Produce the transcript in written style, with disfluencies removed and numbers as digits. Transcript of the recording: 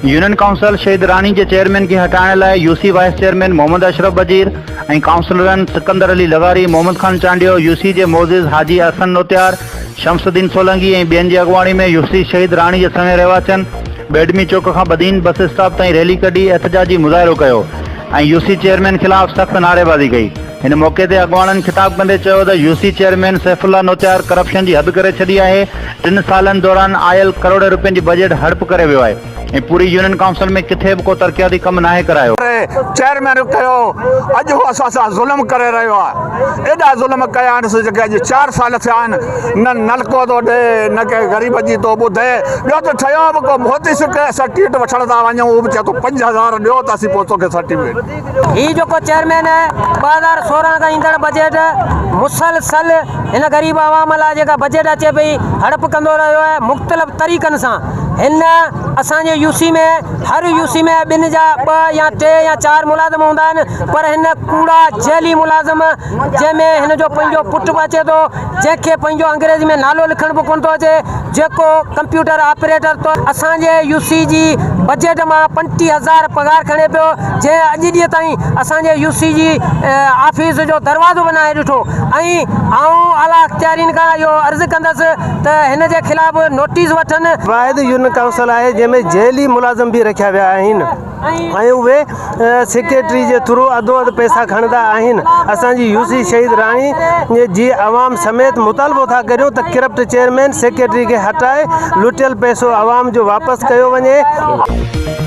Union council शहीद रानी के chairman की हटाने लाइ UC vice chairman Mohammad Ashraf Wazir ऐं काउंसिलरनि सिकंदर अली लगारी, मोहम्मद खान चांडियो, यूसी जे मोज़िज़ हाजी अहसन नोत्यार, शमसुद्दीन सोलंकी ऐं ॿियनि जी अॻुवाणी में यूसी शहीद रानी जे समय रहवाचनि बेडमी चौक खां बदीन बस स्टॉप ताईं रैली कढी एहतजाजी मुज़ाहिरो कयो ऐं यूसी चेयरमैन ख़िलाफ़ सख़्त नारेबाज़ी कई। हिन मौक़े ते अॻुवाणनि ख़िताब कंदे चयो त यूसी चेयरमैन सैफुल्ला नोत्यार करप्शन जी हद करे छॾी आहे। 3 सालनि दौरान आयल करोड़ रुपयनि जी बजट हड़प करे वियो आहे ऐं पूरी यूनियन काउंसिल में किथे बि को तरक़ियाती कमु नाहे करायो। चेयरमैन कयो अॼु उहो असां सां ज़ुल्म करे रहियो आहे। एॾा ज़ुल्म कया आहिनि सो जेके अॼु 4 साल थिया आहिनि, न नलको थो ॾे, न के ग़रीब जी थो ॿुधे। ॿियो त ठहियो बि को मोदी सर्टिफिकेट वठण था वञूं, उहो बि चए थो 5000 ॾियो त असीं पोइ तोखे सर्टिफिकेट। ही जेको चेयरमैन आहे 2016 खां ईंदड़ बजट मुसलसल हिन ग़रीब आवाम लाइ जेका बजट अचे पई हड़प कंदो रहियो आहे मुख़्तलिफ़ तरीक़नि सां। हिन असांजे यूसी में हर यूसी में 2 जा 2 या 3 या 4 मुलाज़िम हूंदा आहिनि, पर हिन कूड़ा जेली मुलाज़िम जंहिंमें हिन जो पंहिंजो पुटु बि अचे थो, जंहिंखे पंहिंजो अंग्रेज़ी में नालो लिखण बि कोन थो अचे, जेको कंप्यूटर ऑपरेटर तो असांजे यूसी जी बजट मां 35,000 पगार खणे पियो, जंहिं अॼु ॾींहं ताईं असांजे यूसी जी ऑफिस जो दरवाज़ो बनाए ॾिठो। ऐं आऊं आला अख़्तियारीन खां इहो अर्ज़ु कंदसि त हिन जे ख़िलाफ़ नोटिस वठनि। वाहिद यूनियन काउंसिल आहे जंहिंमें जेली मुलाज़िम बि रखिया विया आहिनि ऐं उहे सेक्रेटरी जे थ्रू अधो पैसा खणंदा आहिनि। असांजी यूसी शहीद रानी जी आवाम समेत मुतालबो था करियूं त करप्ट चेयरमैन सेक्रेटरी खे हटाए लुटियल पैसो आवाम जो वापसि कयो वञे।